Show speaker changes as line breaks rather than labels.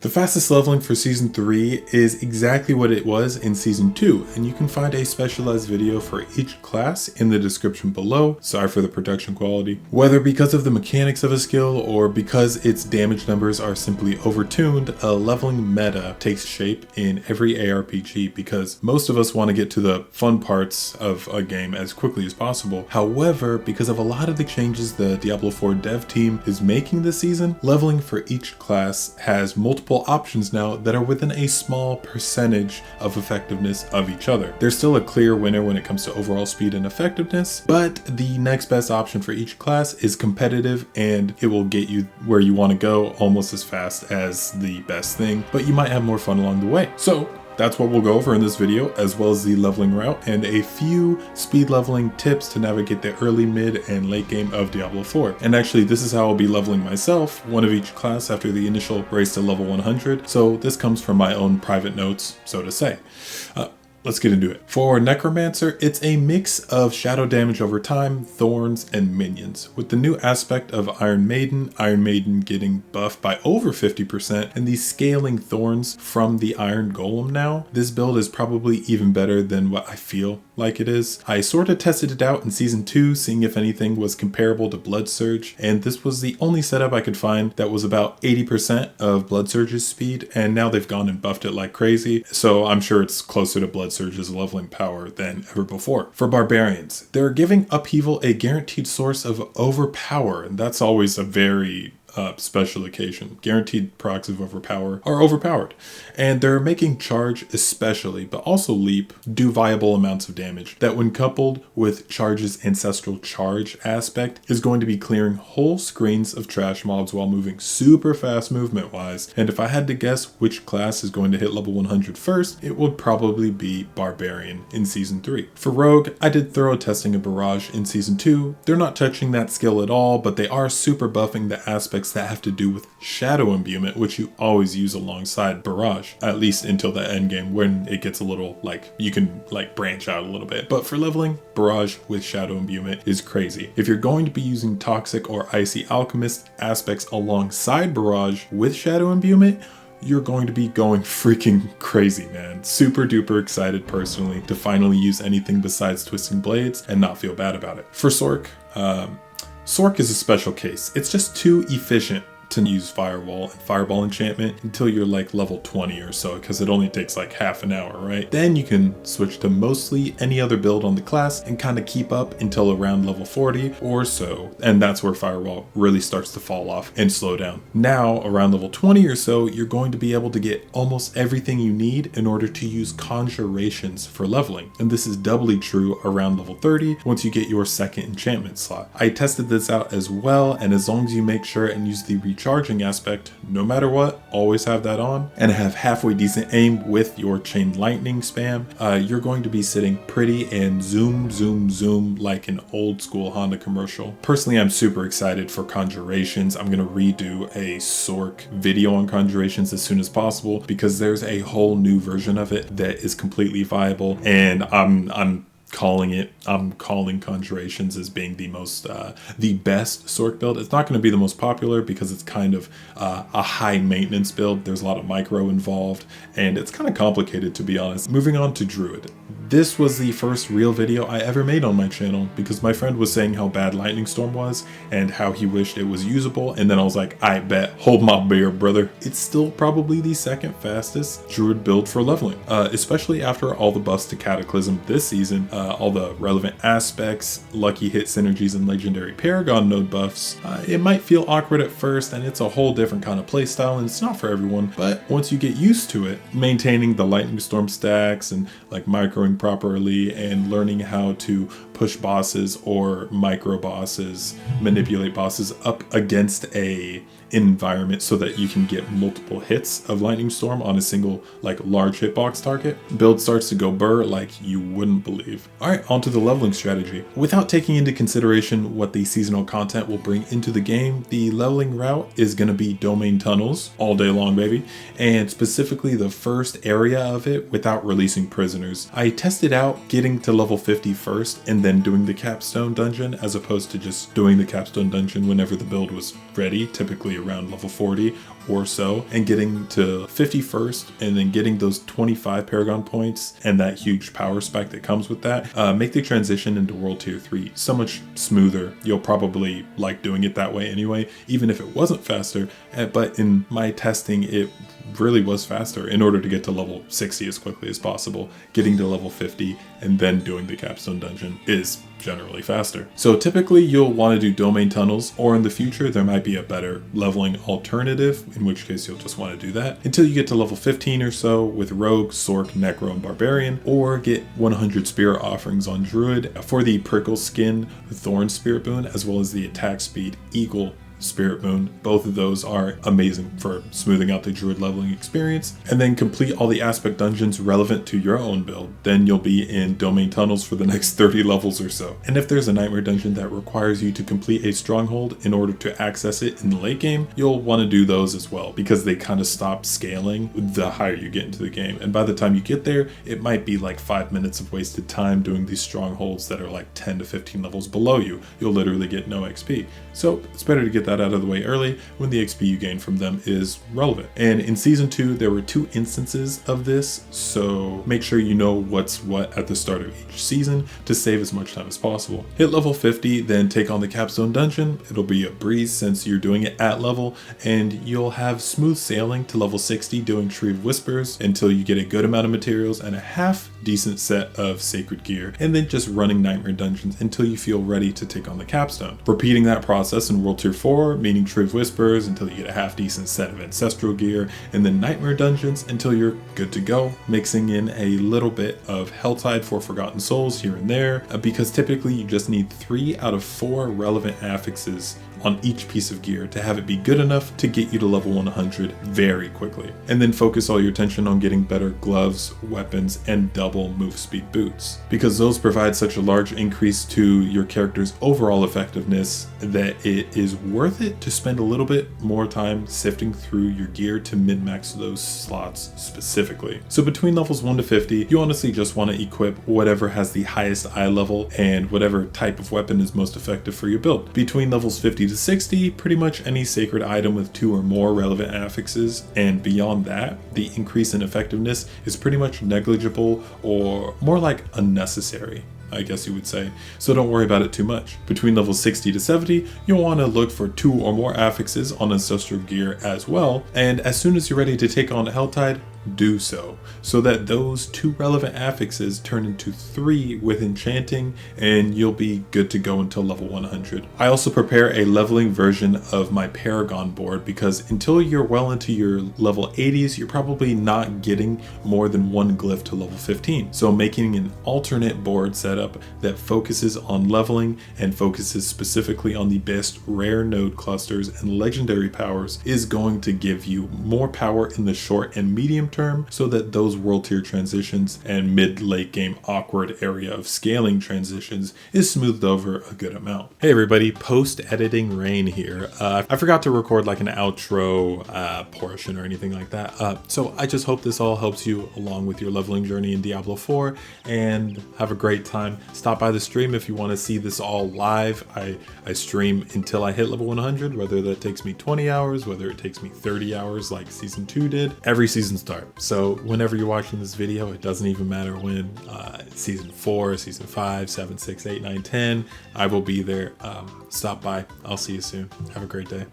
The fastest leveling for Season 3 is exactly what it was in Season 2, and you can find a specialized video for each class in the description below. Sorry for the production quality. Whether because of the mechanics of a skill or because its damage numbers are simply overtuned, a leveling meta takes shape in every ARPG because most of us want to get to the fun parts of a game as quickly as possible. However, because of a lot of the changes the Diablo 4 dev team is making this season, leveling for each class has multiple options now that are within a small percentage of effectiveness of each other. There's still a clear winner when it comes to overall speed and effectiveness, but the next best option for each class is competitive, and it will get you where you want to go almost as fast as the best thing, but you might have more fun along the way. So that's what we'll go over in this video, as well as the leveling route and a few speed leveling tips to navigate the early, mid, and late game of Diablo 4. And actually, this is how I'll be leveling myself, one of each class after the initial race to level 100. So this comes from my own private notes, so to say. Let's get into it. For Necromancer, it's a mix of shadow damage over time, thorns, and minions. With the new aspect of Iron Maiden getting buffed by over 50%, and the scaling thorns from the Iron Golem now, this build is probably even better than what I feel like it is. I sort of tested it out in Season 2, seeing if anything was comparable to Blood Surge, and this was the only setup I could find that was about 80% of Blood Surge's speed, and now they've gone and buffed it like crazy, so I'm sure it's closer to Blood Surge's leveling power than ever before. For Barbarians, they're giving Upheaval a guaranteed source of overpower, and that's always a very special occasion. Guaranteed procs of overpower are overpowered, and they're making charge especially, but also leap, do viable amounts of damage that when coupled with charge's ancestral charge aspect is going to be clearing whole screens of trash mobs while moving super fast movement wise. And if I had to guess which class is going to hit level 100 first, it would probably be Barbarian in Season 3. For Rogue, I did thorough testing of Barrage in Season 2. They're not touching that skill at all, but they are super buffing the aspects that have to do with shadow imbuement, which you always use alongside Barrage, at least until the end game when it gets a little you can branch out a little bit. But for leveling, Barrage with shadow imbuement is crazy. If you're going to be using Toxic or Icy Alchemist aspects alongside Barrage with shadow imbuement, you're going to be going freaking crazy, man. Super duper excited personally to finally use anything besides Twisting Blades and not feel bad about it. For Sorc, Sorc is a special case. It's just too efficient to use Firewall and Fireball enchantment until you're level 20 or so, because it only takes half an hour, right? Then you can switch to mostly any other build on the class and kind of keep up until around level 40 or so, and that's where Firewall really starts to fall off and slow down. Now, around level 20 or so, you're going to be able to get almost everything you need in order to use conjurations for leveling, and this is doubly true around level 30 once you get your second enchantment slot. I tested this out as well, and as long as you make sure and use the recharging aspect, no matter what, always have that on, and have halfway decent aim with your chain lightning spam, you're going to be sitting pretty and zoom like an old school Honda commercial. Personally, I'm super excited for conjurations. I'm gonna redo a Sorc video on conjurations as soon as possible because there's a whole new version of it that is completely viable, and I'm calling conjurations as being the most the best Sorc build. It's not going to be the most popular because it's kind of a high maintenance build. There's a lot of micro involved and it's kind of complicated, to be honest. Moving on to Druid. This was the first real video I ever made on my channel because my friend was saying how bad Lightning Storm was and how he wished it was usable, and then I was like, I bet, hold my beer, brother. It's still probably the second fastest Druid build for leveling, especially after all the buffs to Cataclysm this season, all the relevant aspects, lucky hit synergies, and legendary Paragon node buffs. It might feel awkward at first, and it's a whole different kind of playstyle, and it's not for everyone, but once you get used to it, maintaining the Lightning Storm stacks and microing properly and learning how to push bosses or micro bosses, manipulate bosses up against a environment so that you can get multiple hits of Lightning Storm on a single large hitbox target, build starts to go burr like you wouldn't believe. Alright, on to the leveling strategy. Without taking into consideration what the seasonal content will bring into the game, the leveling route is going to be domain tunnels all day long, baby, and specifically the first area of it without releasing prisoners. I tested out getting to level 50 first and then then doing the capstone dungeon, as opposed to just doing the capstone dungeon whenever the build was ready, typically around level 40 or so, and getting to 50 first, and then getting those 25 Paragon points and that huge power spike that comes with that, make the transition into World Tier 3 so much smoother. You'll probably like doing it that way anyway, even if it wasn't faster, but in my testing, it really was faster in order to get to level 60 as quickly as possible. Getting to level 50 and then doing the capstone dungeon is generally faster. So typically you'll want to do domain tunnels, or in the future there might be a better leveling alternative, in which case you'll just want to do that until you get to level 15 or so with Rogue, Sorc, Necro, and Barbarian, or get 100 Spirit offerings on Druid for the Prickle Skin Thorn Spirit boon, as well as the attack speed Eagle Spirit Moon. Both of those are amazing for smoothing out the Druid leveling experience. And then complete all the aspect dungeons relevant to your own build. Then you'll be in domain tunnels for the next 30 levels or so. And if there's a nightmare dungeon that requires you to complete a stronghold in order to access it in the late game, you'll want to do those as well, because they kind of stop scaling the higher you get into the game. And by the time you get there, it might be like 5 minutes of wasted time doing these strongholds that are like 10 to 15 levels below you. You'll literally get no XP. So it's better to get that out of the way early when the XP you gain from them is relevant. And in season 2, there were 2 instances of this, so make sure you know what's what at the start of each season to save as much time as possible. Hit level 50, then take on the capstone dungeon. It'll be a breeze since you're doing it at level, and you'll have smooth sailing to level 60 doing Tree of Whispers until you get a good amount of materials and a half decent set of sacred gear, and then just running nightmare dungeons until you feel ready to take on the capstone. Repeating that process in World Tier 4, meaning Tree of Whispers until you get a half decent set of ancestral gear, and then nightmare dungeons until you're good to go, mixing in a little bit of Helltide for Forgotten Souls here and there, because typically you just need 3 out of 4 relevant affixes on each piece of gear to have it be good enough to get you to level 100 very quickly. And then focus all your attention on getting better gloves, weapons, and double move speed boots, because those provide such a large increase to your character's overall effectiveness that it is worth it to spend a little bit more time sifting through your gear to min-max those slots specifically. So between levels 1 to 50, you honestly just want to equip whatever has the highest eye level and whatever type of weapon is most effective for your build. Between levels 50 to 60, pretty much any sacred item with 2 or more relevant affixes, and beyond that, the increase in effectiveness is pretty much negligible or more like unnecessary, I guess you would say, so don't worry about it too much. Between levels 60 to 70, you'll want to look for 2 or more affixes on ancestral gear as well, and as soon as you're ready to take on Helltide, do so that those 2 relevant affixes turn into 3 with enchanting, and you'll be good to go until level 100. I also prepare a leveling version of my Paragon board, because until you're well into your level 80s, you're probably not getting more than 1 glyph to level 15. So making an alternate board setup that focuses on leveling and focuses specifically on the best rare node clusters and legendary powers is going to give you more power in the short and medium term, so that those world tier transitions and mid-late game awkward area of scaling transitions is smoothed over a good amount. Hey everybody, post-editing Rain here. I forgot to record like an outro portion or anything like that, so I just hope this all helps you along with your leveling journey in Diablo 4, and have a great time. Stop by the stream if you want to see this all live. I stream until I hit level 100, whether that takes me 20 hours, whether it takes me 30 hours like season 2 did. Every season starts. So whenever you're watching this video, it doesn't even matter when, season 4, season 5, 7, 6, 8, 9, 10, I will be there. Stop by. I'll see you soon. Have a great day.